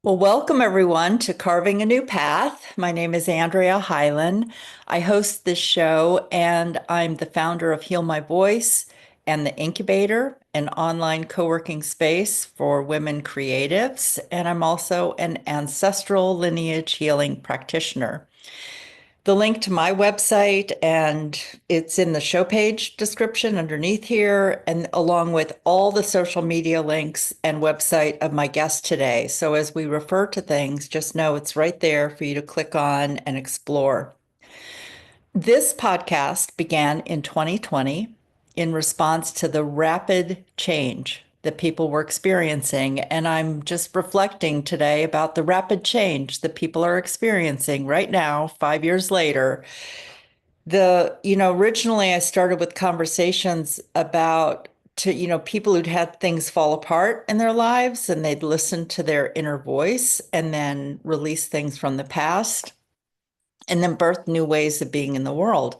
Well, welcome everyone to Carving a New Path. My name is Andrea Hyland. I host this show and I'm the founder of Heal My Voice and the Incubator, an online co-working space for women creatives. And I'm also an ancestral lineage healing practitioner. The link to my website, and it's in the show page description underneath here, and along with all the social media links and website of my guest today. So as we refer to things, just know it's right there for you to click on and explore. This podcast began in 2020 in response to the rapid change that people were experiencing. And I'm just reflecting today about the rapid change that people are experiencing right now, 5 years later. Originally I started with conversations about people who'd had things fall apart in their lives and they'd listen to their inner voice and then release things from the past and then birth new ways of being in the world.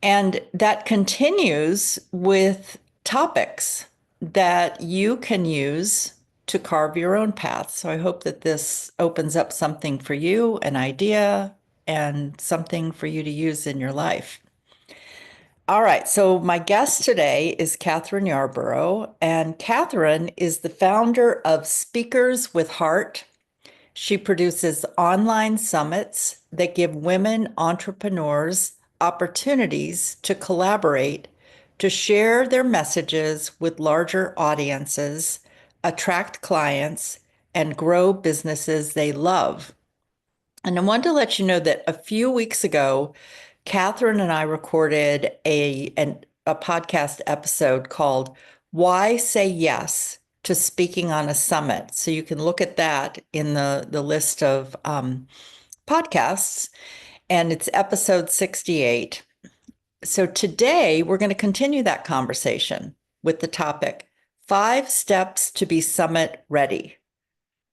And that continues with topics that you can use to carve your own path. So I hope that this opens up something for you, an idea, and something for you to use in your life. All right, so my guest today is Kathryn Yarborough, and Kathryn is the founder of Speakers with Heart. She produces online summits that give women entrepreneurs opportunities to collaborate, to share their messages with larger audiences, attract clients, and grow businesses they love. And I wanted to let you know that a few weeks ago, Kathryn and I recorded a podcast episode called Why Say Yes to Speaking on a Summit. So you can look at that in the list of podcasts, and it's episode 68. So today we're going to continue that conversation with the topic 5 steps to be summit ready.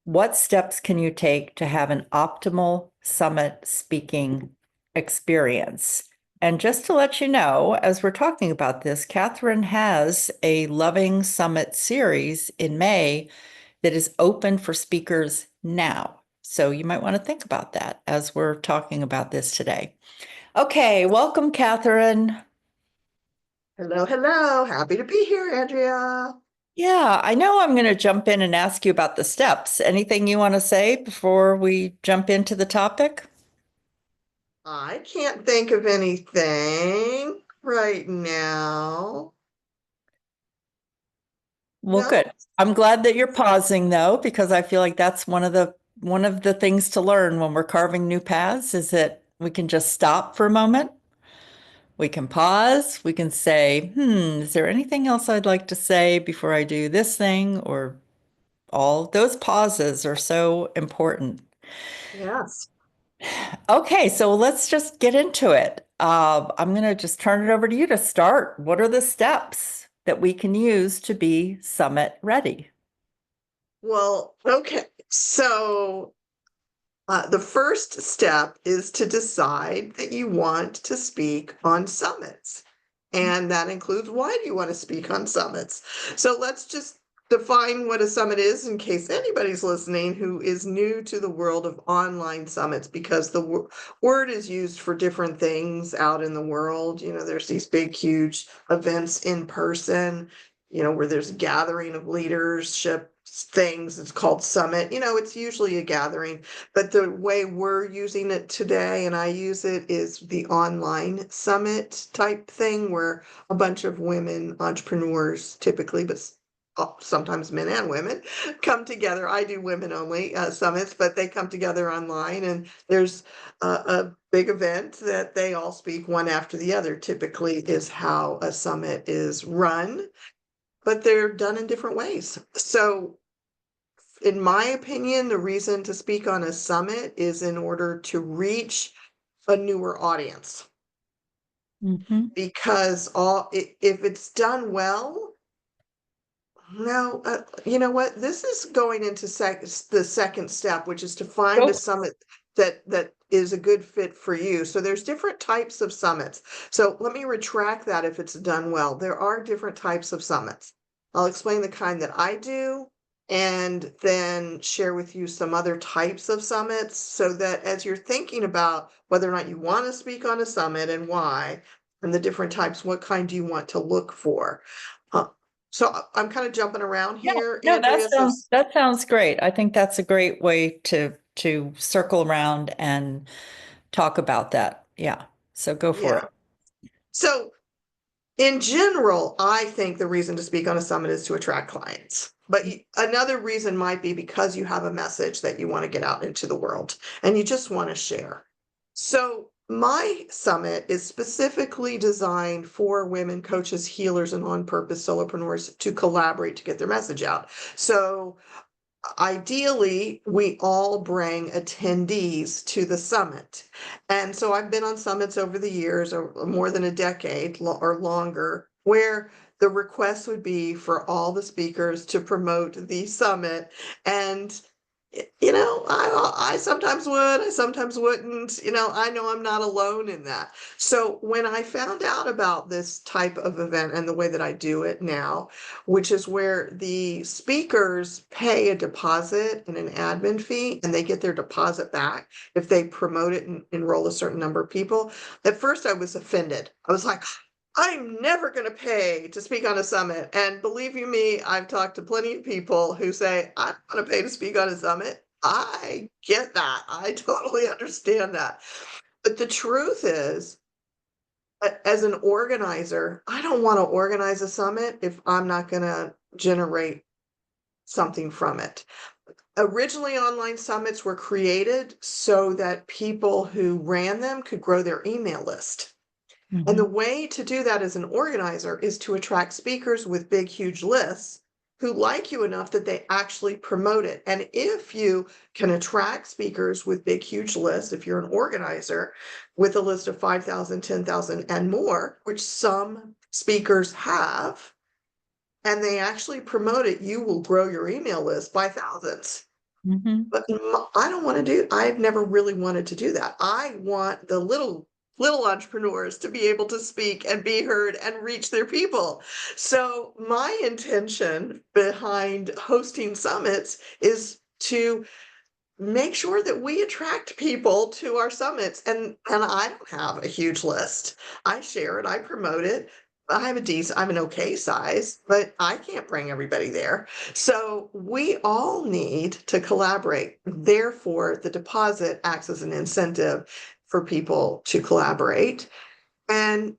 What steps can you take to have an optimal summit speaking experience? And just to let you know, as we're talking about this, Kathryn has a Loving Summit series in May that is open for speakers now. So you might want to think about that as we're talking about this today. Okay, welcome, Kathryn. Hello, hello. Happy to be here, Andrea. Yeah, I know I'm going to jump in and ask you about the steps. Anything you want to say before we jump into the topic? I can't think of anything right now. Well, No? good. I'm glad that you're pausing though, because I feel like that's one of the things to learn when we're carving new paths is that we can just stop for a moment. We can pause. We can say, is there anything else I'd like to say before I do this thing? Or all those pauses are so important. Yes. Okay, so let's just get into it. I'm going to just turn it over to you to start. What are the steps that we can use to be summit ready? Well, okay. So the first step is to decide that you want to speak on summits. And that includes why do you want to speak on summits? So let's just define what a summit is in case anybody's listening who is new to the world of online summits, because the word is used for different things out in the world. There's these big, huge events in person, where there's a gathering of leadership things. It's called summit. It's usually a gathering, but the way we're using it today, and I use it, is the online summit type thing where a bunch of women entrepreneurs typically, but sometimes men and women come together. I do women only summits, but they come together online, and there's a big event that they all speak one after the other, typically is how a summit is run, but they're done in different ways. So in my opinion, the reason to speak on a summit is in order to reach a newer audience. Mhm. Because if it's done well, no, you know what? This is going into the second step, which is to find a Go. summit that is a good fit for you. So there's different types of summits. So let me retract that. If it's done well, there are different types of summits. I'll explain the kind that I do, and then share with you some other types of summits so that as you're thinking about whether or not you want to speak on a summit and why, and the different types, what kind do you want to look for? So I'm kind of jumping around Yeah, here, no, Andrea. So that sounds great. I think that's a great way to circle around and talk about that. Yeah. So go for yeah. it. So in general, I think the reason to speak on a summit is to attract clients. But another reason might be because you have a message that you want to get out into the world and you just want to share. So my summit is specifically designed for women coaches, healers, and on-purpose solopreneurs to collaborate to get their message out. So ideally, we all bring attendees to the summit. And so I've been on summits over the years, or more than a decade or longer, where the request would be for all the speakers to promote the summit. And I sometimes would, I sometimes wouldn't. I know I'm not alone in that. So when I found out about this type of event and the way that I do it now, which is where the speakers pay a deposit and an admin fee, and they get their deposit back if they promote it and enroll a certain number of people. At first, I was offended. I was like, I'm never going to pay to speak on a summit. And believe you me, I've talked to plenty of people who say, I'm going to pay to speak on a summit. I get that. I totally understand that. But the truth is, as an organizer, I don't want to organize a summit if I'm not going to generate something from it. Originally, online summits were created so that people who ran them could grow their email list. And the Mhm. way to do that as an organizer is to attract speakers with big, huge lists who like you enough that they actually promote it. And if you can attract speakers with big, huge lists, if you're an organizer with a list of 5,000, 10,000, and more, which some speakers have, and they actually promote it, you will grow your email list by thousands. Mhm. But I don't want to do, I've never really wanted to do that. I want the little entrepreneurs to be able to speak and be heard and reach their people. So my intention behind hosting summits is to make sure that we attract people to our summits. And I don't have a huge list. I share it, I promote it. I'm an okay size, but I can't bring everybody there. So we all need to collaborate. Therefore, the deposit acts as an incentive for people to collaborate. And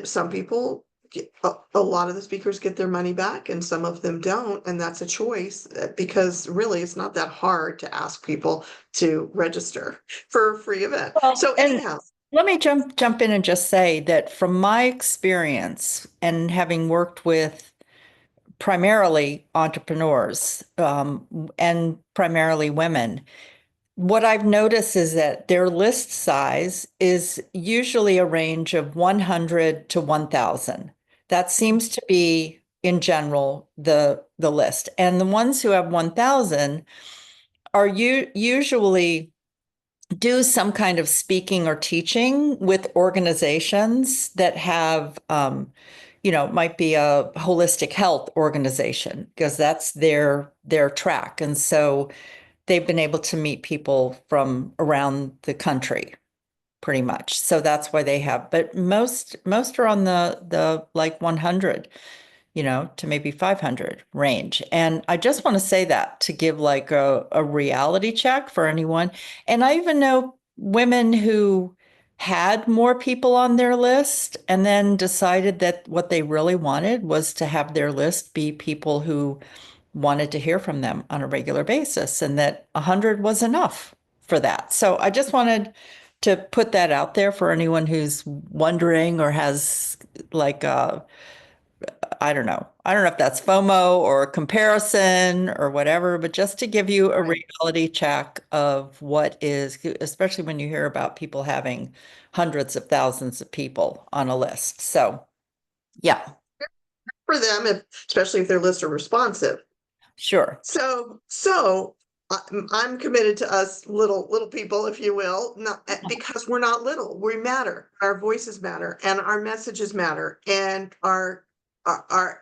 some people get, a lot of the speakers get their money back and some of them don't, and that's a choice because really it's not that hard to ask people to register for a free event. Well, So and anyhow, let me jump in and just say that from my experience and having worked with primarily entrepreneurs, and primarily women, what I've noticed is that their list size is usually a range of 100 to 1,000. That seems to be, in general, the list. And the ones who have 1,000 are usually do some kind of speaking or teaching with organizations that have, might be a holistic health organization because that's their track. And so they've been able to meet people from around the country pretty much. So that's why they have, but most are on the like 100, to maybe 500 range. And I just want to say that to give like a reality check for anyone. And I even know women who had more people on their list and then decided that what they really wanted was to have their list be people who wanted to hear from them on a regular basis and that 100 was enough for that. So I just wanted to put that out there for anyone who's wondering or has like I don't know. I don't know if that's FOMO or comparison or whatever, but just to give you a right. reality check of what is, especially when you hear about people having hundreds of thousands of people on a list. So, yeah, For them, especially if their lists are responsive. sure. So I'm committed to us little people, if you will, not because we're not little. We matter. Our voices matter, and our messages matter, and our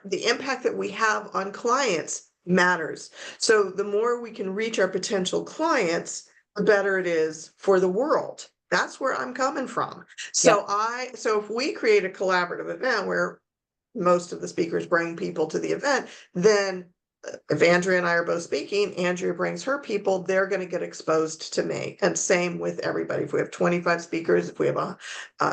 the impact that we have on clients matters. So the more we can reach our potential clients, the better it is for the world. That's where I'm coming from. Yeah. So if we create a collaborative event where most of the speakers bring people to the event, then if Andrea and I are both speaking, Andrea brings her people, they're going to get exposed to me. And same with everybody. If we have 25 speakers, if we have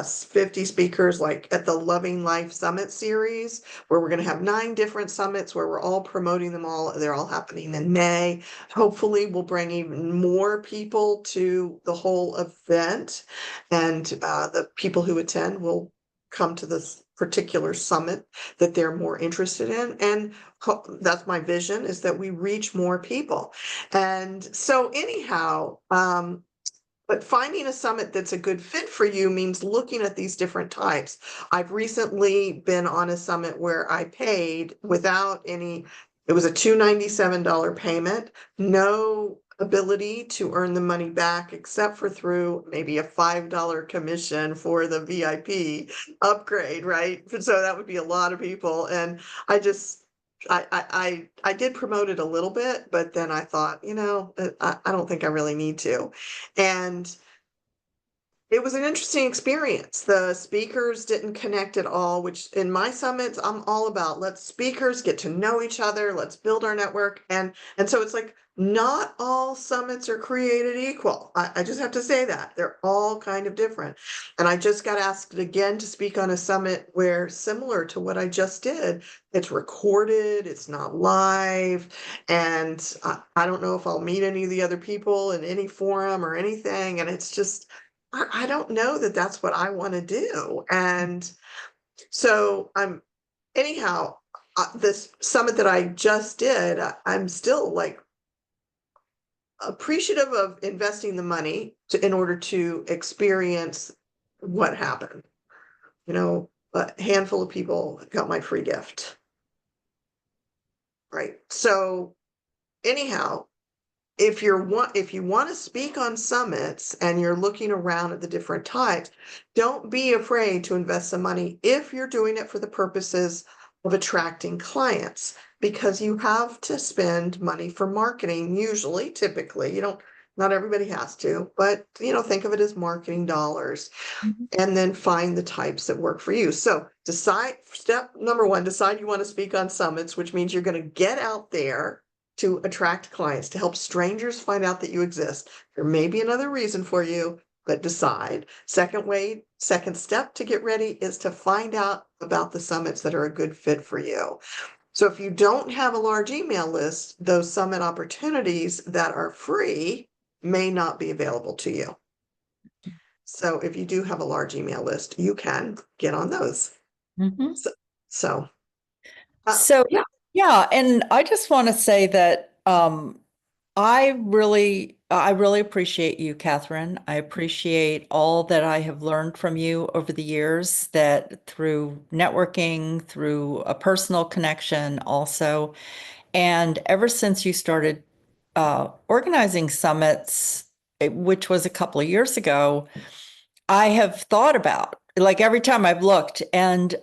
50 speakers, like at the Loving Life Summit series, where we're going to have 9 different summits where we're all promoting them all. They're all happening in May. Hopefully we'll bring even more people to the whole event. And the people who attend will come to this particular summit that they're more interested in. And that's my vision, is that we reach more people. And so anyhow, but finding a summit that's a good fit for you means looking at these different types. I've recently been on a summit where I paid without any, it was a $297 payment, no ability to earn the money back except for through maybe a $5 commission for the VIP upgrade, right? So that would be a lot of people. And I just, I did promote it a little bit, but then I thought, I don't think I really need to. And it was an interesting experience. The speakers didn't connect at all, which in my summits, I'm all about let's speakers get to know each other, let's build our network. And so it's like not all summits are created equal. I just have to say that. They're all kind of different. And I just got asked again to speak on a summit where, similar to what I just did, it's recorded, it's not live, and I don't know if I'll meet any of the other people in any forum or anything. And it's just, I don't know that that's what I want to do. And so anyhow, this summit that I just did, I'm still like appreciative of investing the money in order to experience what happened. A handful of people got my free gift. Right. So anyhow, if you want to speak on summits and you're looking around at the different types, don't be afraid to invest some money if you're doing it for the purposes of attracting clients, because you have to spend money for marketing. Usually, typically, not everybody has to, but think of it as marketing dollars. Mhm. And then find the types that work for you. So step number 1, decide you want to speak on summits, which means you're going to get out there to attract clients, to help strangers find out that you exist. There may be another reason for you, but decide. Second step to get ready is to find out about the summits that are a good fit for you. So if you don't have a large email list, those summit opportunities that are free may not be available to you. So if you do have a large email list, you can get on those. Mhm. So, so, So, yeah. yeah, and I just want to say that I really appreciate you, Kathryn. I appreciate all that I have learned from you over the years, that through networking, through a personal connection also. And ever since you started organizing summits, which was a couple of years ago, I have thought about, like every time I've looked, and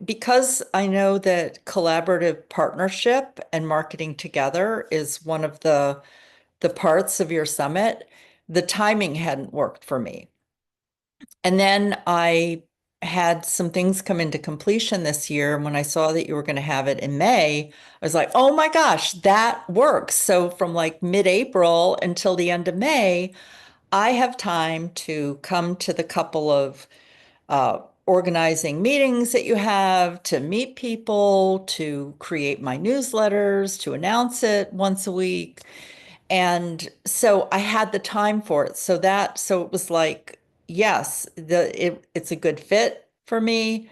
because I know that collaborative partnership and marketing together is one of the parts of your summit, the timing hadn't worked for me. And then I had some things come into completion this year. And when I saw that you were going to have it in May, I was like, oh my gosh, that works. So from like mid-April until the end of May, I have time to come to the couple of organizing meetings that you have, to meet people, to create my newsletters, to announce it once a week. And so I had the time for it. So it was like, yes, it's a good fit for me.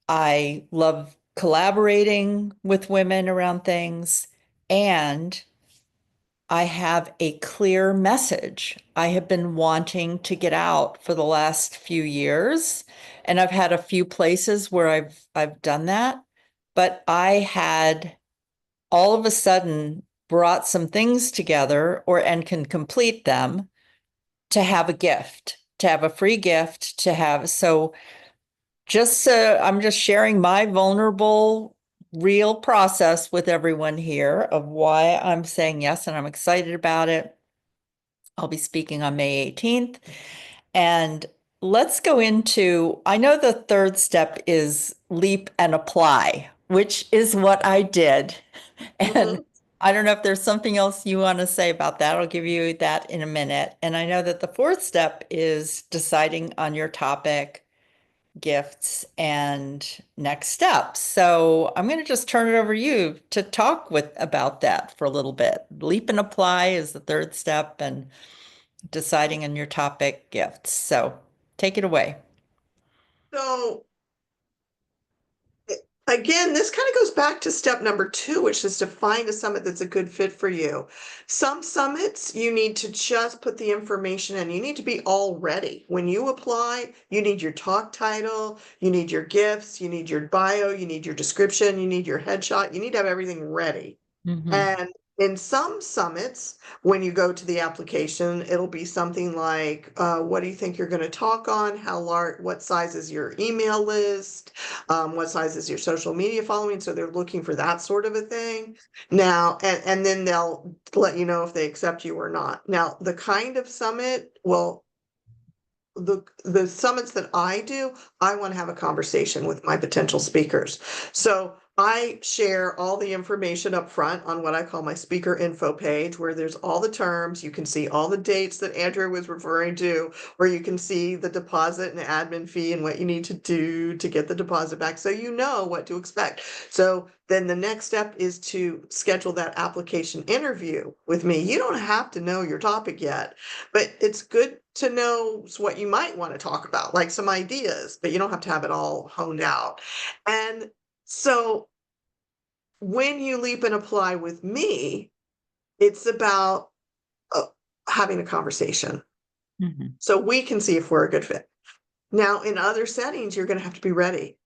I love collaborating with women around things, and I have a clear message. I have been wanting to get out for the last few years, and I've had a few places where I've done that, but I had all of a sudden brought some things together and can complete them, to have a gift, to have a free gift, to have. So I'm just sharing my vulnerable real process with everyone here of why I'm saying yes, and I'm excited about it. I'll be speaking on May 18th. And let's go into, I know the third step is leap and apply, which is what I did. And Mhm. I don't know if there's something else you want to say about that. I'll give you that in a minute. And I know that the fourth step is deciding on your topic, gifts, and next steps. So I'm going to just turn it over to you to talk with about that for a little bit. Leap and apply is the third step, and deciding on your topic, gifts. So take it away. So again, this kind of goes back to step number two, which is to find a summit that's a good fit for you. Some summits, you need to just put the information in. You need to be all ready. When you apply, you need your talk title, you need your gifts, you need your bio, you need your description, you need your headshot. You need to have everything ready. Hmm. And in some summits, when you go to the application, it'll be something like, what do you think you're going to talk on? How large, what size is your email list? What size is your social media following? So they're looking for that sort of a thing. Now, and then they'll let you know if they accept you or not. Now, the kind of summit, well, the summits that I do, I want to have a conversation with my potential speakers. So I share all the information up front on what I call my speaker info page, where there's all the terms. You can see all the dates that Andrew was referring to, where you can see the deposit and admin fee and what you need to do to get the deposit back. So you know what to expect. So then the next step is to schedule that application interview with me. You don't have to know your topic yet, but it's good to know what you might want to talk about, like some ideas, but you don't have to have it all honed out. And so when you leap and apply with me, it's about uh, having a conversation Hmm. so we can see if we're a good fit. Now, in other settings, you're going to have to be ready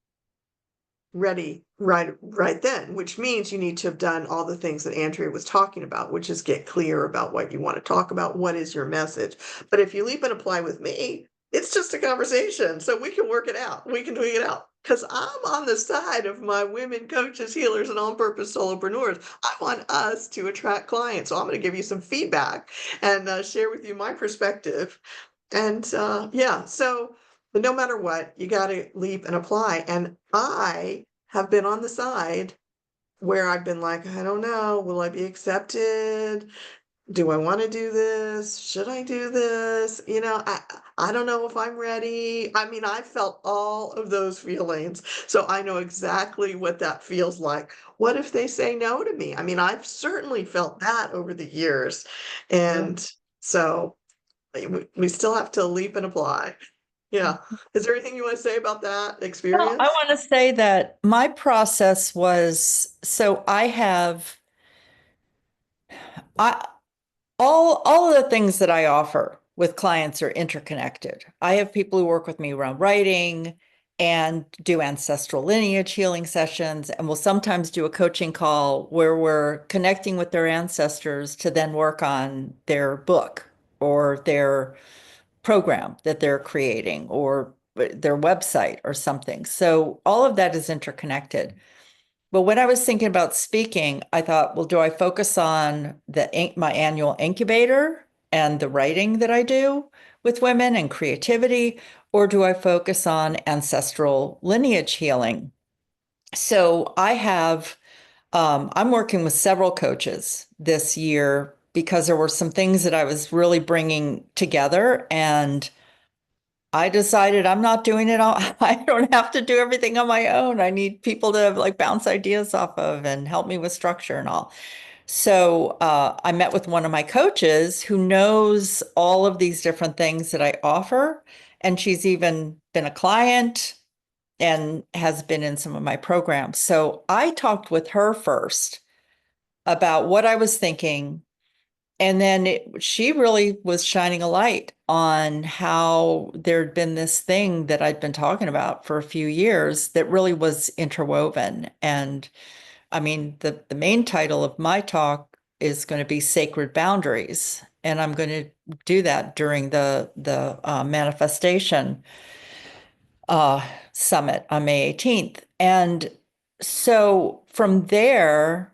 right then, which means you need to have done all the things that Andrea was talking about, which is get clear about what you want to talk about, what is your message. But if you leap and apply with me, it's just a conversation, so we can work it out, we can tweak it out, because I'm on the side of my women coaches, healers, and on-purpose solopreneurs. I want us to attract clients, so I'm going to give you some feedback and share with you my perspective. And yeah, so no matter what, you got to leap and apply. And I have been on the side where I've been like, I don't know, will I be accepted? Do I want to do this? Should I do this? I don't know if I'm ready. I mean, I felt all of those feelings. So I know exactly what that feels like. What if they say no to me? I mean, I've certainly felt that over the years. Yeah. And so we still have to leap and apply. Yeah. Is there anything you want to say about that Well, I experience? want to say that my process was so I all of the things that I offer with clients are interconnected. I have people who work with me around writing and do ancestral lineage healing sessions, and will sometimes do a coaching call where we're connecting with their ancestors to then work on their book or their program that they're creating or their website or something. So all of that is interconnected. But when I was thinking about speaking, I thought, well, do I focus on my annual incubator and the writing that I do with women and creativity, or do I focus on ancestral lineage healing? So I'm working with several coaches this year because there were some things that I was really bringing together, and I decided I'm not doing it all. I don't have to do everything on my own. I need people to like bounce ideas off of and help me with structure and all. So I met with one of my coaches who knows all of these different things that I offer. And she's even been a client and has been in some of my programs. So I talked with her first about what I was thinking, and then she really was shining a light on how there'd been this thing that I'd been talking about for a few years that really was interwoven. And I mean, the main title of my talk is going to be Sacred Boundaries. And I'm going to do that during the manifestation summit on May 18th. And so from there,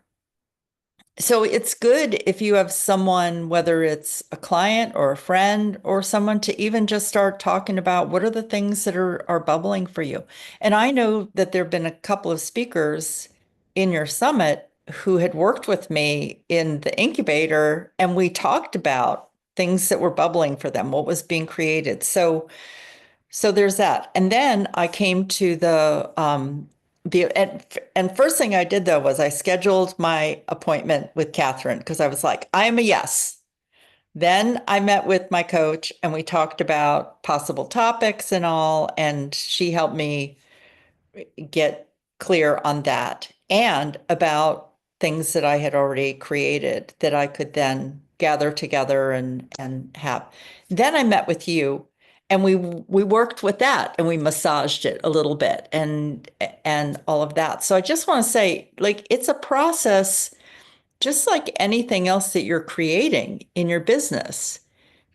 so it's good if you have someone, whether it's a client or a friend or someone, to even just start talking about what are the things that are bubbling for you. And I know that there have been a couple of speakers in your summit who had worked with me in the incubator, and we talked about things that were bubbling for them, what was being created. So there's that. And then I came to and first thing I did though was I scheduled my appointment with Kathryn because I was like, I am a yes. Then I met with my coach and we talked about possible topics and all, and she helped me get clear on that and about things that I had already created that I could then gather together and have. Then I met with you and we worked with that and we massaged it a little bit and all of that. So I just want to say, like, it's a process just like anything else that you're creating in your business,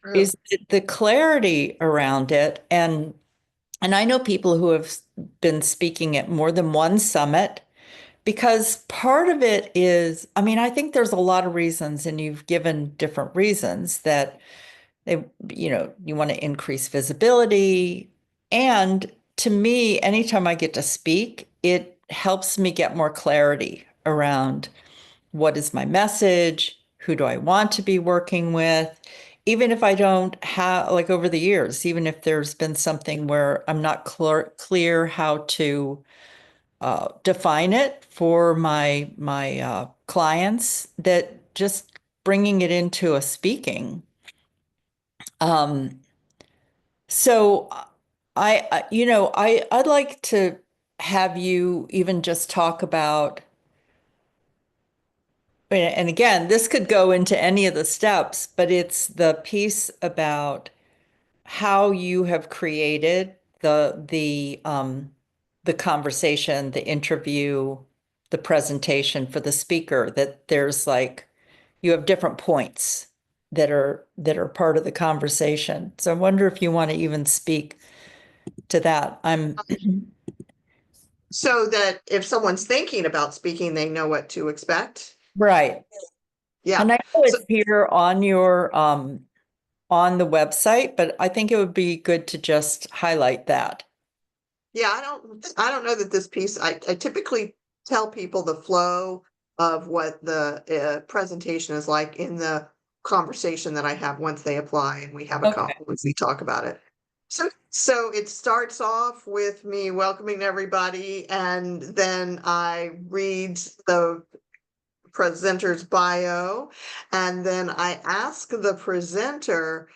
True. is the clarity around it. And I know people who have been speaking at more than one summit, because part of it is, I mean, I think there's a lot of reasons, and you've given different reasons that you want to increase visibility. And to me, anytime I get to speak, it helps me get more clarity around what is my message, who do I want to be working with, even if I don't have, like over the years, even if there's been something where I'm not clear how to define it for my clients, that just bringing it into a speaking. Um, so I'd like to have you even just talk about, and again, this could go into any of the steps, but it's the piece about how you have created the conversation, the interview, the presentation for the speaker, that there's like you have different points that are part of the conversation. So I wonder if you want to even speak to that. I'm So that if someone's thinking about speaking, they know what to expect. right. Yeah. And I know So it's here on your on the website, but I think it would be good to just highlight that. yeah, I don't know that this piece, I typically tell people the flow of what the presentation is like in the conversation that I have once they apply and we have a Okay. call, once we talk about it. So it starts off with me welcoming everybody, and then I read the presenter's bio, and then I ask the presenter,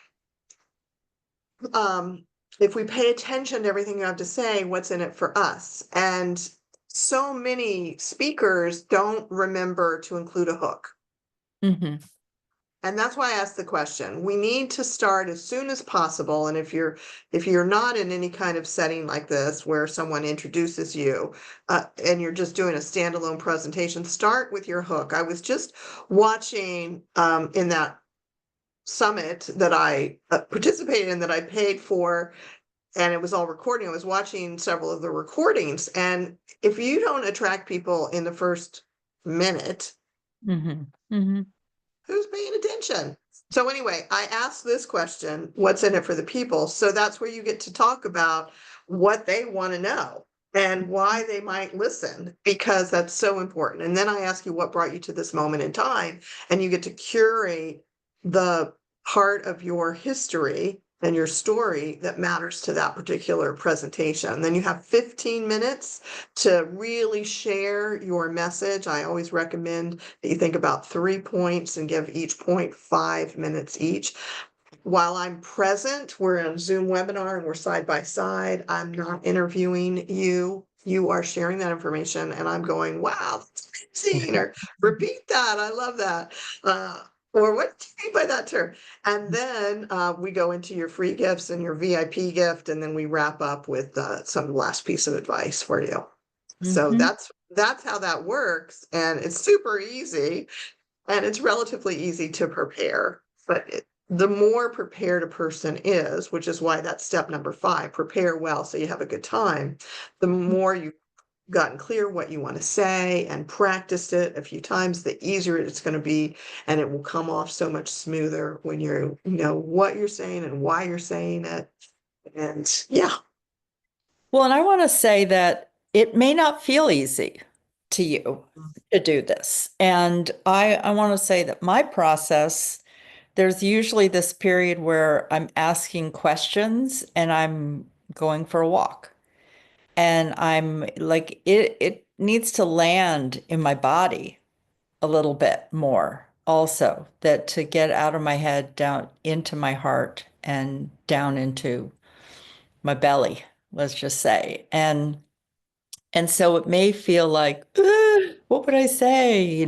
um, if we pay attention to everything you have to say, what's in it for us? And so many speakers don't remember to include a hook. Hmm. And that's why I asked the question. We need to start as soon as possible. And if you're not in any kind of setting like this where someone introduces you, and you're just doing a standalone presentation, start with your hook. I was just watching in that summit that I participated in, that I paid for, and it was all recording. I was watching several of the recordings, and if you don't attract people in the first minute, Hmm. Hmm. who's paying attention? So anyway, I asked this question, what's in it for the people? So that's where you get to talk about what they want to know and why they might listen, because that's so important. And then I ask you what brought you to this moment in time, and you get to curate the part of your history and your story that matters to that particular presentation. Then you have 15 minutes to really share your message. I always recommend that you think about 3 points and give each point 5 minutes each. While I'm present, we're in a Zoom webinar and we're side by side. I'm not interviewing you. You are sharing that information, and I'm going, wow, that's amazing, or repeat that. I love that. Or what do you mean by that term? And then we go into your free gifts and your VIP gift, and then we wrap up with some last piece of advice for you. So Hmm. that's how that works, and it's super easy, and it's relatively easy to prepare. But the more prepared a person is, which is why that's step number 5, prepare well so you have a good time, the more you gotten clear what you want to say and practiced it a few times, the easier it's going to be, and it will come off so much smoother when you know what you're saying and why you're saying it. And yeah. Well, and I want to say that it may not feel easy to you to do this. And I want to say that my process, there's usually this period where I'm asking questions and I'm going for a walk. And I'm like, it needs to land in my body a little bit more also, that to get out of my head down into my heart and down into my belly, let's just say. And so it may feel like, what would I say?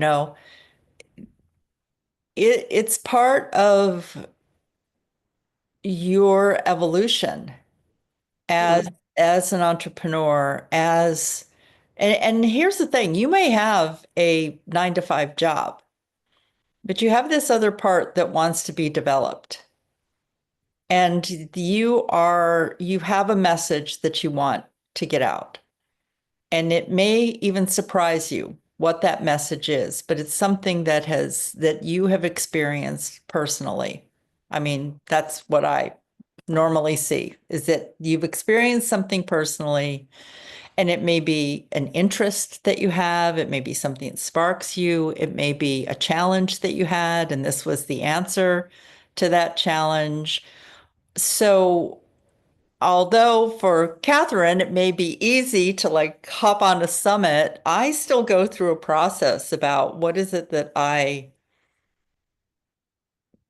It's part of your evolution as Mhm. as an entrepreneur, and here's the thing, you may have a 9 to 5 job, but you have this other part that wants to be developed. And you have a message that you want to get out. And it may even surprise you what that message is, but it's something that you have experienced personally. I mean, that's what I normally see, is that you've experienced something personally, and it may be an interest that you have, it may be something that sparks you, it may be a challenge that you had, and this was the answer to that challenge. So although for Kathryn, it may be easy to like hop on a summit, I still go through a process about what is it that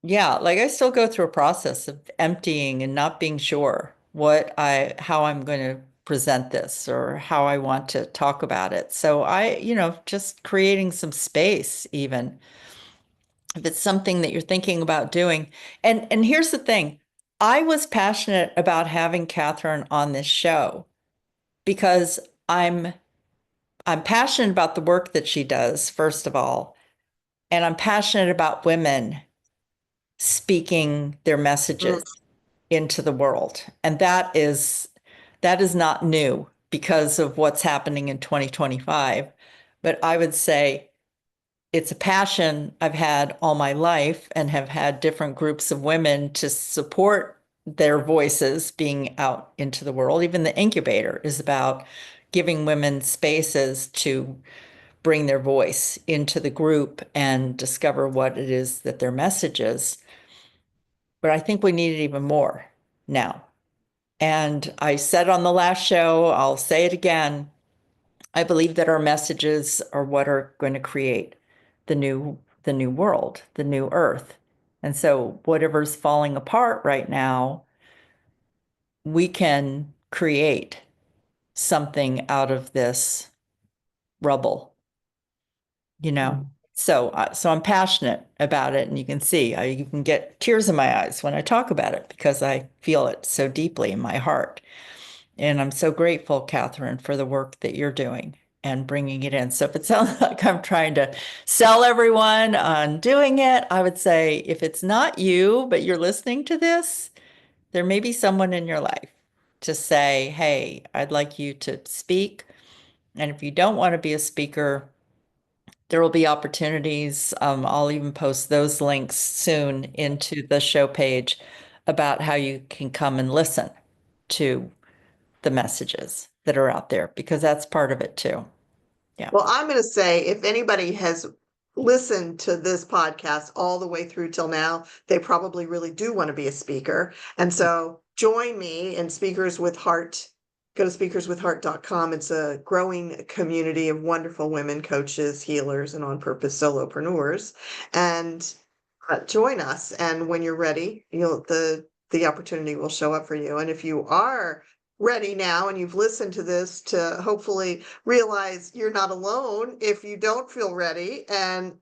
yeah, like I still go through a process of emptying and not being sure how I'm going to present this or how I want to talk about it. So just creating some space, even if it's something that you're thinking about doing. And here's the thing, I was passionate about having Kathryn on this show because I'm I'm passionate about the work that she does, first of all, and I'm passionate about women speaking their Mm. messages into the world. And that is not new because of what's happening in 2025. But I would say it's a passion I've had all my life and have had different groups of women to support their voices being out into the world. Even the incubator is about giving women spaces to bring their voice into the group and discover what it is that their message is. But I think we need it even more now. And I said on the last show, I'll say it again. I believe that our messages are what are going to create the new world, the new earth. And so whatever's falling apart right now, we can create something out of this rubble, you know. So I'm passionate about it, and you can see you can get tears in my eyes when I talk about it because I feel it so deeply in my heart. And I'm so grateful, Kathryn, for the work that you're doing and bringing it in. So if it sounds like I'm trying to sell everyone on doing it, I would say if it's not you, but you're listening to this, there may be someone in your life to say, hey, I'd like you to speak. And if you don't want to be a speaker, there will be opportunities. I'll even post those links soon into the show page about how you can come and listen to the messages that are out there because that's part of it too. Yeah. Well, I'm going to say if anybody has listened to this podcast all the way through till now, they probably really do want to be a speaker. And so join me in Speakers with Heart. Go to speakerswithheart.com. It's a growing community of wonderful women, coaches, healers, and on purpose solopreneurs. And join us. And when you're ready, the opportunity will show up for you. And if you are ready now and you've listened to this to hopefully realize you're not alone if you don't feel ready. And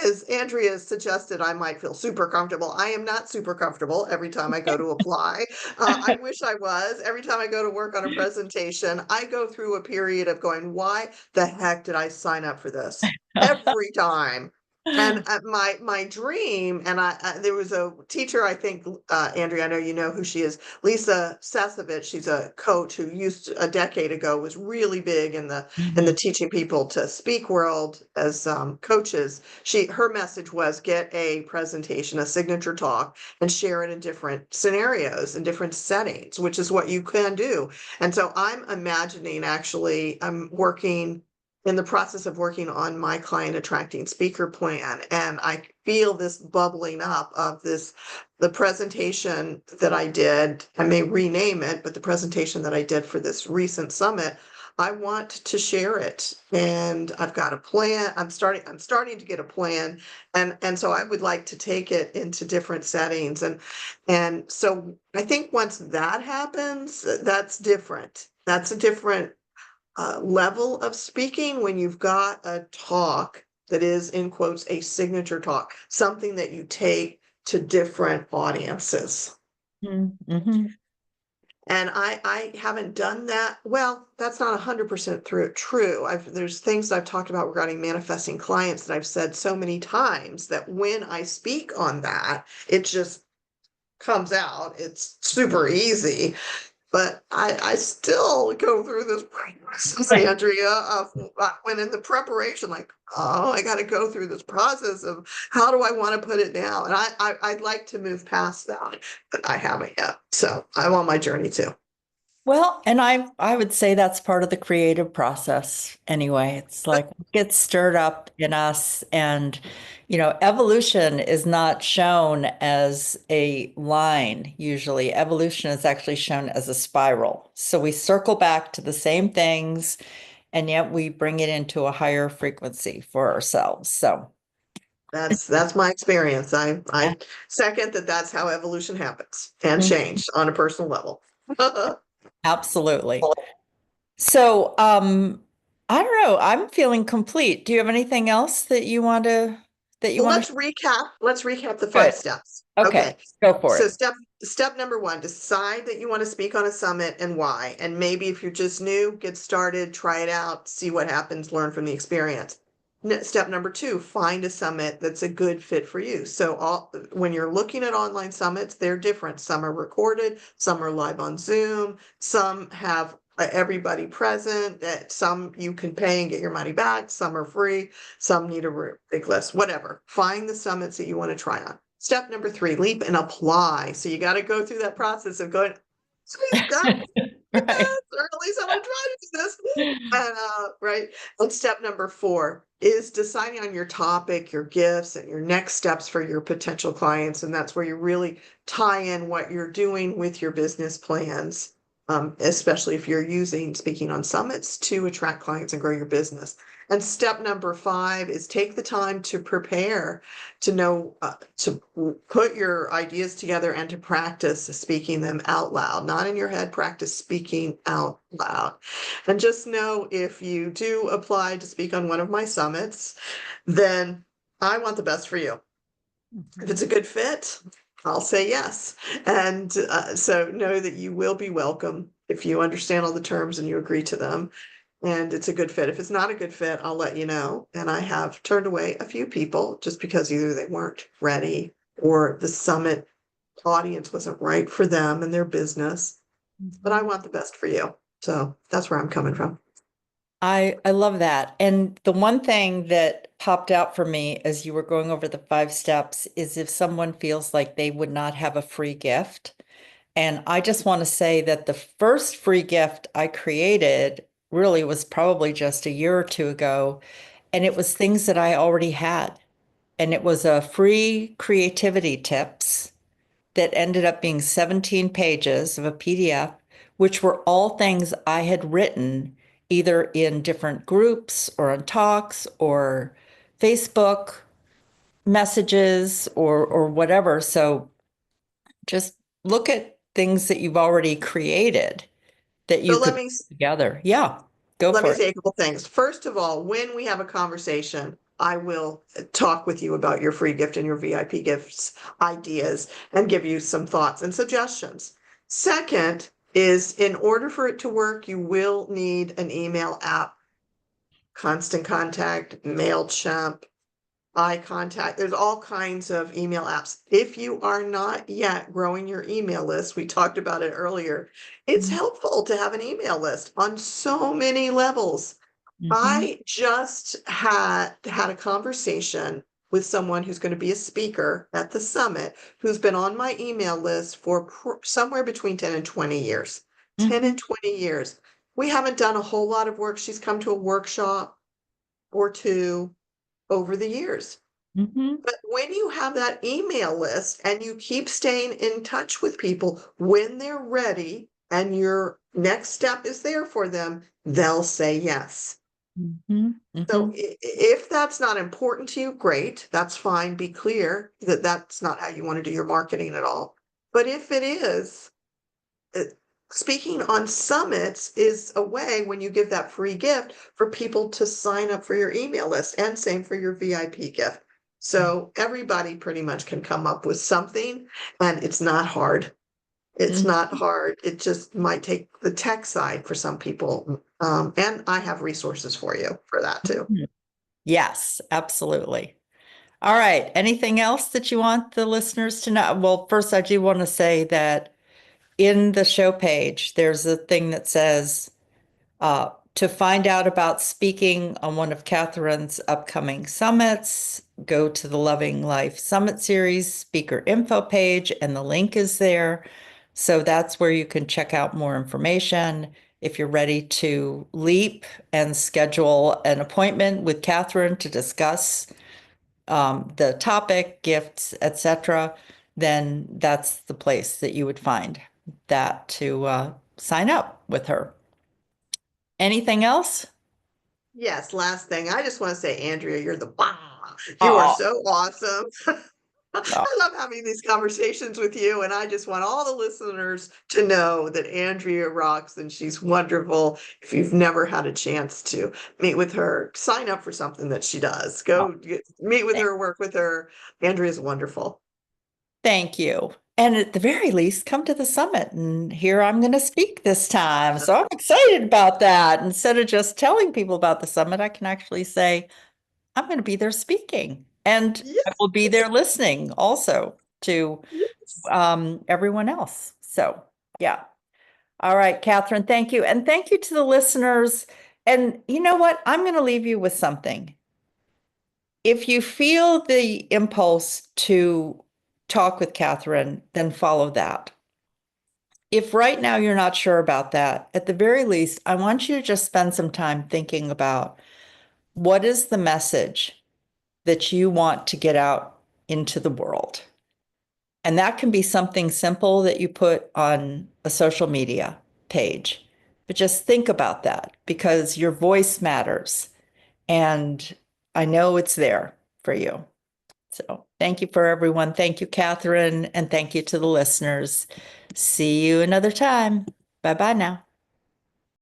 as Andrea suggested, I might feel super comfortable. I am not super comfortable every time I go to apply. I wish I was. Every time I go to work on a presentation, I go through a period of going, why the heck did I sign up for this? Every time. And my dream, and there was a teacher, I think, Andrea, I know you know who she is, Lisa Sasevich. She's a coach who a decade ago was really big in the Mhm. teaching people to speak world as coaches. Her message was get a presentation, a signature talk, and share it in different scenarios and different settings, which is what you can do. And so I'm imagining, actually, I'm working in the process of working on my client attracting speaker plan, and I feel this bubbling up of the presentation that I did. I may rename it, but the presentation that I did for this recent summit, I want to share it, and I've got a plan. I'm starting to get a plan, and so I would like to take it into different settings, and so I think once that happens, that's different. That's a different level of speaking when you've got a talk that is, in quotes, a signature talk, something that you take to different audiences. Mhm. And I haven't done that. Well, that's not 100% true. There's things I've talked about regarding manifesting clients that I've said so many times that when I speak on that, it just comes out. It's super easy. But I still go through this process, Right. Andrea, of when in the preparation, like, oh, I got to go through this process of how do I want to put it down? And I'd like to move past that, but I haven't yet. So I'm on my journey too. Well, and I would say that's part of the creative process anyway. It's like what gets stirred up in us, and evolution is not shown as a line usually. Evolution is actually shown as a spiral. So we circle back to the same things, and yet we bring it into a higher frequency for ourselves. So That's my experience. I second that that's how evolution happens and Mhm. change on a personal level. Absolutely. So, I don't know. I'm feeling complete. Do you have anything else that you Well, want to? let's recap the five Good. steps. Okay, Okay. go for So it. step number one, decide that you want to speak on a summit and why. And maybe if you're just new, get started, try it out, see what happens, learn from the experience. Step number two, find a summit that's a good fit for you. So when you're looking at online summits, they're different. Some are recorded, some are live on Zoom, some have everybody present, some you can pay and get your money back, some are free. Some need a big list, whatever. Find the summits that you want to try on. Step number three, leap and apply. So you got to go through that process of going, please God, Right. or at least I'm going to try to do this. And right. And step number four is deciding on your topic, your gifts, and your next steps for your potential clients. And that's where you really tie in what you're doing with your business plans, especially if you're using speaking on summits to attract clients and grow your business. And step number five is take the time to prepare, to know, to put your ideas together and to practice speaking them out loud, not in your head, practice speaking out loud. And just know if you do apply to speak on one of my summits, then I want the best for you. If it's a good fit, I'll say yes. And so know that you will be welcome if you understand all the terms and you agree to them. And it's a good fit. If it's not a good fit, I'll let you know. And I have turned away a few people just because either they weren't ready or the summit audience wasn't right for them and their business. But I Mhm. want the best for you. So that's where I'm coming from. I love that. And the one thing that popped out for me as you were going over the five steps is if someone feels like they would not have a free gift. And I just want to say that the first free gift I created really was probably just a year or two ago, and it was things that I already had. And it was a free creativity tips that ended up being 17 pages of a PDF, which were all things I had written either in different groups or on talks or Facebook messages or whatever. So just look at things that you've already created that you So could put together. Yeah, go let me for it. say a couple things. First of all, when we have a conversation, I will talk with you about your free gift and your VIP gifts ideas and give you some thoughts and suggestions. Second is in order for it to work, you will need an email app, Constant Contact, MailChimp, iContact. There's all kinds of email apps. If you are not yet growing your email list, we talked about it earlier, it's helpful to have an email list on so many levels. Mhm. I just had a conversation with someone who's going to be a speaker at the summit, who's been on my email list for somewhere between 10 and 20 years. 10 Mhm. and 20 years. We haven't done a whole lot of work. She's come to a workshop or two over the years. Mhm. But when you have that email list and you keep staying in touch with people when they're ready and your next step is there for them, they'll say yes. Mhm. So Mhm. if that's not important to you, great, that's fine. Be clear that that's not how you want to do your marketing at all. But if it is, speaking on summits is a way when you give that free gift for people to sign up for your email list, and same for your VIP gift. So everybody pretty much can come up with something, and it's not hard. It's Mhm. not hard. It just might take the tech side for some people. And I have resources for you for that too. Mhm. Yes, absolutely. All right. Anything else that you want the listeners to know? Well, first, I do want to say that in the show page, there's a thing that says to find out about speaking on one of Kathryn's upcoming summits, go to the Loving Life Summit Series speaker info page, and the link is there. So that's where you can check out more information. If you're ready to leap and schedule an appointment with Kathryn to discuss the topic, gifts, etc., then that's the place that you would find that to sign up with her. Anything else? Yes, last thing. I just want to say, Andrea, you're the wow. You are Oh, so awesome. oh, I love having these conversations with you, and I just want all the listeners to know that Andrea rocks and she's wonderful. If you've never had a chance to meet with her, sign up for something that she does. oh, Meet with thank her, work with her. Andrea's wonderful. thank you. And at the very least, come to the summit. And here I'm going to speak this time. So I'm excited about that. Instead of just telling people about the summit, I can actually say, I'm going to be there speaking. And I Yes, will be there listening also to yes. everyone else. So, yeah. All right, Kathryn, thank you. And thank you to the listeners. And you know what? I'm going to leave you with something. If you feel the impulse to talk with Kathryn, then follow that. If right now you're not sure about that, at the very least, I want you to just spend some time thinking about what is the message that you want to get out into the world. And that can be something simple that you put on a social media page. But just think about that because your voice matters. And I know it's there for you. So thank you for everyone. Thank you, Kathryn. And thank you to the listeners. See you another time. Bye bye now.